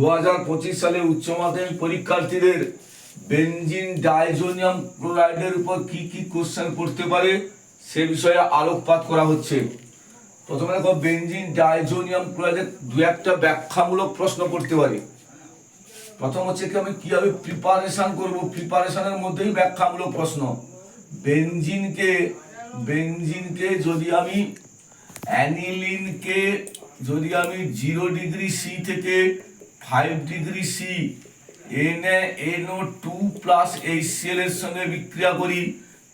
2025 সালে উচ্চ মাধ্যমিক পরীক্ষার্থীদের বেনজিন ডাইজোনিয়াম ক্লোরাইডের উপর কি কি কোশ্চেন করতে পারে সে বিষয়ে আলোকপাত করা হচ্ছে। প্রথমে দেখো, বেনজিন ডাইজোনিয়াম ক্লোরাইডের দু একটা ব্যাখ্যামূলক প্রশ্ন করতে পারে। প্রথম হচ্ছে কি, আমি কিভাবে প্রিপারেশন করব, প্রিপারেশনের মধ্যেই ব্যাখ্যামূলক প্রশ্ন। বেনজিনকে যদি আমি অ্যানিলিনকে যদি আমি 0°C থেকে 5°C NaNO2+HCl এর সঙ্গে বিক্রিয়া করি,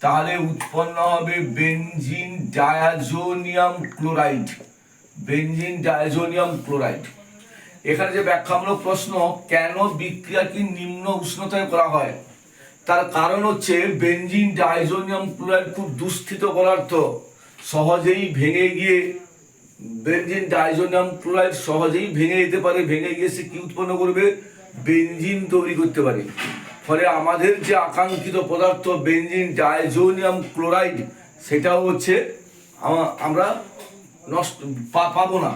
তাহলে উৎপন্ন হবে benzene diazonium chloride. Benzene diazonium chloride. এখানে যে ব্যাখ্যামূলক প্রশ্ন, কেন বিক্রিয়াটি নিম্ন উষ্ণতায় করা হয়, তার কারণ হচ্ছে বেনজিন ডায়াজোনিয়াম ক্লোরাইড খুব দুঃস্থিত পদার্থ, সহজেই ভেঙে গিয়ে বেনজিন ডাইজোনিয়াম ক্লোরাইড সহজেই ভেঙে যেতে পারে। ভেঙে গিয়ে সে কি উৎপন্ন করবে? বেনজিন তৈরি করতে পারে। ফলে আমাদের যে আকাঙ্ক্ষিত পদার্থ বেনজিন ডাইজোনিয়াম ক্লোরাইড, সেটাও হচ্ছে আমরা নষ্ট পাবো না।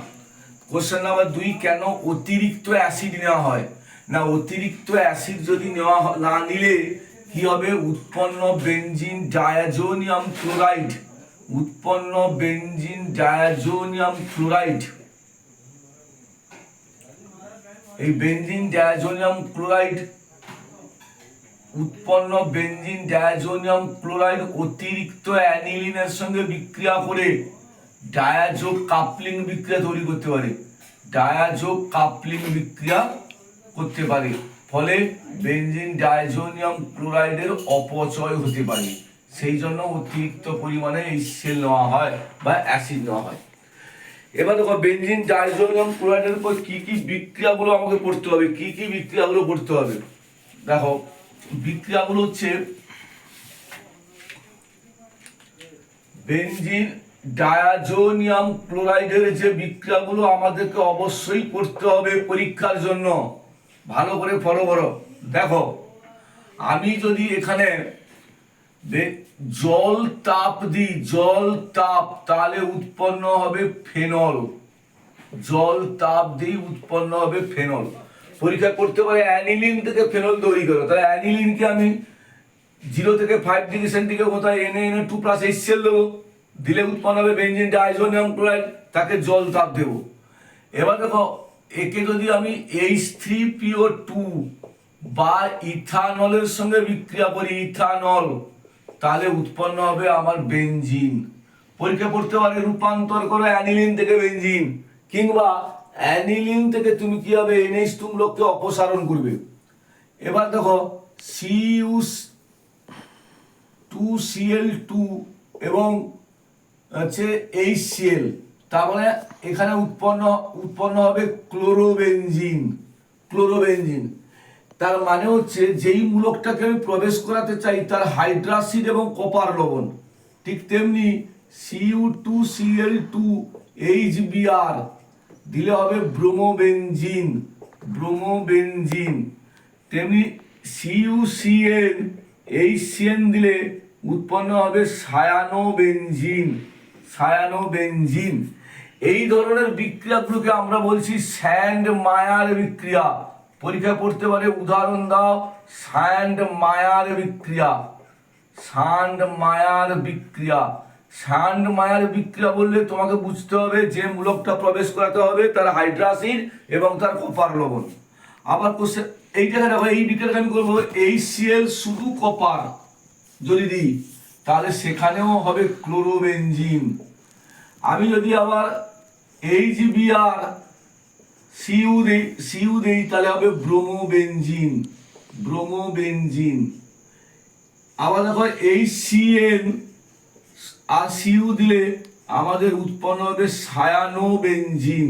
কোশ্চেন নাম্বার 2, কেন অতিরিক্ত অ্যাসিড নেওয়া হয় না? অতিরিক্ত অ্যাসিড যদি না নিলে কি হবে? উৎপন্ন বেনজিন ডায়াজোনিয়াম ক্লোরাইড, উৎপন্ন বেনজিন ডায়াজোনিয়াম ক্লোরাইড, এই বেনজিন ডায়াজোনিয়াম ক্লোরাইড উৎপন্ন বেনজিন ডায়াজোনিয়াম ক্লোরাইড অতিরিক্ত অ্যানিলিনের সঙ্গে বিক্রিয়া করে ডায়াজো কাপলিং বিক্রিয়া তৈরি করতে পারে। ডায়াজো কাপলিং বিক্রিয়া করতে পারে, ফলে বেনজিন ডায়াজোনিয়াম ক্লোরাইডের অপচয় হতে পারে। সেই জন্য অতিরিক্ত পরিমাণে HCl নেওয়া হয় বা অ্যাসিড নেওয়া হয়। এবার দেখো, বেনজিন ডাইজোনিয়াম ক্লোরাইডের উপর কি কি বিক্রিয়াগুলো আমাকে পড়তে হবে, কি কি বিক্রিয়াগুলো পড়তে হবে। দেখো, বিক্রিয়াগুলো হচ্ছে বেনজিন ডায়াজোনিয়াম ক্লোরাইডের যে বিক্রিয়াগুলো আমাদেরকে অবশ্যই পড়তে হবে পরীক্ষার জন্য। ভালো করে ফলো করো। দেখো, আমি যদি এখানে জল তাপ দিই, জল তাপ, তাহলে উৎপন্ন হবে ফেনল। জল তাপ দিই উৎপন্ন হবে ফেনল। পরীক্ষা করতে পারে অ্যানিলিন থেকে ফেনল তৈরি করো, তাহলে অ্যানিলিনকে আমি 0 থেকে 5°C কোথায় NaNO2+HCl দেবো, দিলে উৎপন্ন হবে বেনজিন ডাইজোনিয়াম ক্লোরাইড, তাকে জল তাপ দেবো। এবার দেখো, একে যদি আমি H3PO2 বা ইথানলের সঙ্গে বিক্রিয়া করি, ইথানল, তাহলে উৎপন্ন হবে আমার বেনজিন। পরীক্ষা করতে পারে রূপান্তর করো অ্যানিলিন থেকে বেনজিন, কিংবা অ্যানিলিন থেকে তুমি কি হবে NH2 মূলককে অপসারণ করবে। এবার দেখো, Cu2Cl2 এবং হচ্ছে HCl, তার মানে এখানে উৎপন্ন হবে ক্লোরোবেনজিন। ক্লোরোবেনজিন তার মানে হচ্ছে যেই মূলকটাকে আমি প্রবেশ করাতে চাই তার হাইড্রাসিড এবং কপার লবণ। ঠিক তেমনি Cu2Cl2 HBr দিলে হবে ব্রোমোবেনজিন, ব্রোমোবেনজিন। তেমনি CuCN HCN দিলে উৎপন্ন হবে সায়ানোবেনজিন, সায়ানোবেনজিন। এই ধরনের বিক্রিয়াগুলোকে আমরা বলছি স্যান্ড মায়ার বিক্রিয়া। পরীক্ষা করতে পারে উদাহরণ দাও, স্যান্ড মায়ার বিক্রিয়া, স্যান্ড মায়ার বিক্রিয়া। স্যান্ড মায়ার বিক্রিয়া বললে তোমাকে বুঝতে হবে যে মূলকটা প্রবেশ করাতে হবে তার হাইড্রাসিড এবং তার কপার লবণ। আবার কোশ্চেন এইটাকে দেখো, এই বিক্রিয়াটা আমি করবো HCl শুধু কপার যদি দিই, তাহলে সেখানেও হবে ক্লোরোবেনজিন। আমি যদি আবার HBr Cu দেই, তাহলে হবে ব্রোমোবেনজিন, ব্রোমোবেনজিন। আবার দেখো HCN আর Cu দিলে আমাদের উৎপন্ন হবে সায়ানোবেনজিন,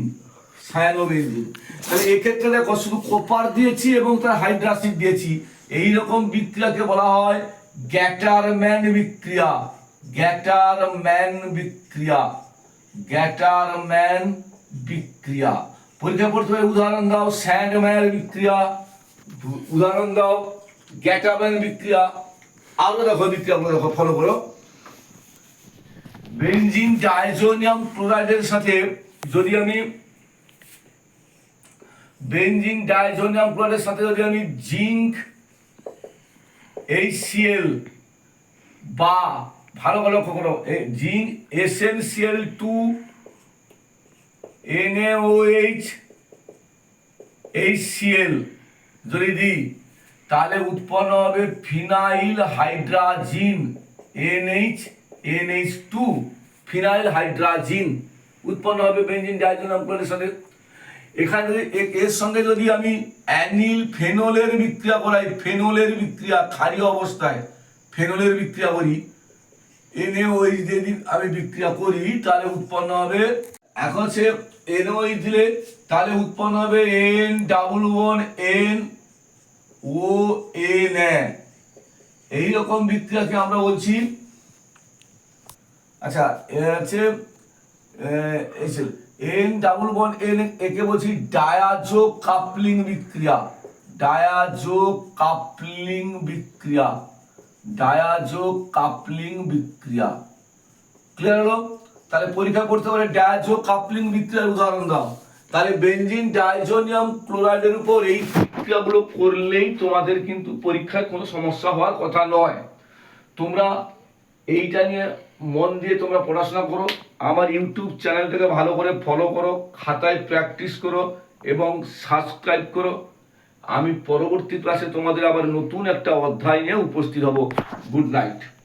সায়ানোবেনজিন। তাহলে এক্ষেত্রে দেখো, শুধু কপার দিয়েছি এবং তার হাইড্রাসিড দিয়েছি। এইরকম বিক্রিয়াকে বলা হয় গ্যাটারম্যান বিক্রিয়া, গ্যাটারম্যান বিক্রিয়া, গ্যাটারম্যান বিক্রিয়া। পরীক্ষা করতে হবে উদাহরণ দাও, স্যান্ড মায়ার বিক্রিয়া, উদাহরণ দাও গ্যাটারম্যান বিক্রিয়া। আরো দেখো বিক্রিয়াগুলো দেখো, ফলো করো। বেনজিন ডাইজোনিয়াম ক্লোরাইডের সাথে যদি আমি বেনজিন ডায়াজোনিয়াম ক্লোরাইডের সাথে যদি আমি জিঙ্ক HCl বা ভালো করে লক্ষ্য করো জিঙ্ক SnCl2 NaOH HCl যদি দিই তাহলে উৎপন্ন হবে ফিনাইল হাইড্রাজিন NH2 ফিনাইল হাইড্রাজিন উৎপন্ন হবে বেনজিন ডায়াজোনিয়াম ক্লোরাইডের সাথে। এখানে এর সঙ্গে যদি আমি অ্যানিল ফেনলের বিক্রিয়া করাই, ফেনলের বিক্রিয়া ক্ষারীয় অবস্থায় ফেনলের বিক্রিয়া করি, NaOH দিয়ে যদি আমি বিক্রিয়া করি তাহলে উৎপন্ন হবে, এখন সে NaOH দিলে তাহলে উৎপন্ন হবে N=NON। এইরকম বিক্রিয়াকে আমরা বলছি, আচ্ছা হচ্ছে N=N, একে বলছি ডায়াজো কাপলিং বিক্রিয়া, ডায়াজো কাপলিং বিক্রিয়া, ডায়াজো কাপলিং বিক্রিয়া। ক্লিয়ার হলো? তাহলে পরীক্ষা করতে পারে ডায়াজো কাপলিং বিক্রিয়ার উদাহরণ দাও, তাহলে বেনজিন ডায়াজোনিয়াম ক্লোরাইডের উপর এই বিক্রিয়াগুলো করলেই তোমাদের কিন্তু পরীক্ষায় কোনো সমস্যা হওয়ার কথা নয়। তোমরা এইটা নিয়ে মন দিয়ে তোমরা পড়াশোনা করো, আমার ইউটিউব চ্যানেলটাকে ভালো করে ফলো করো, খাতায় প্র্যাকটিস করো এবং সাবস্ক্রাইব করো। আমি পরবর্তী ক্লাসে তোমাদের আবার নতুন একটা অধ্যায় নিয়ে উপস্থিত হব। Good night.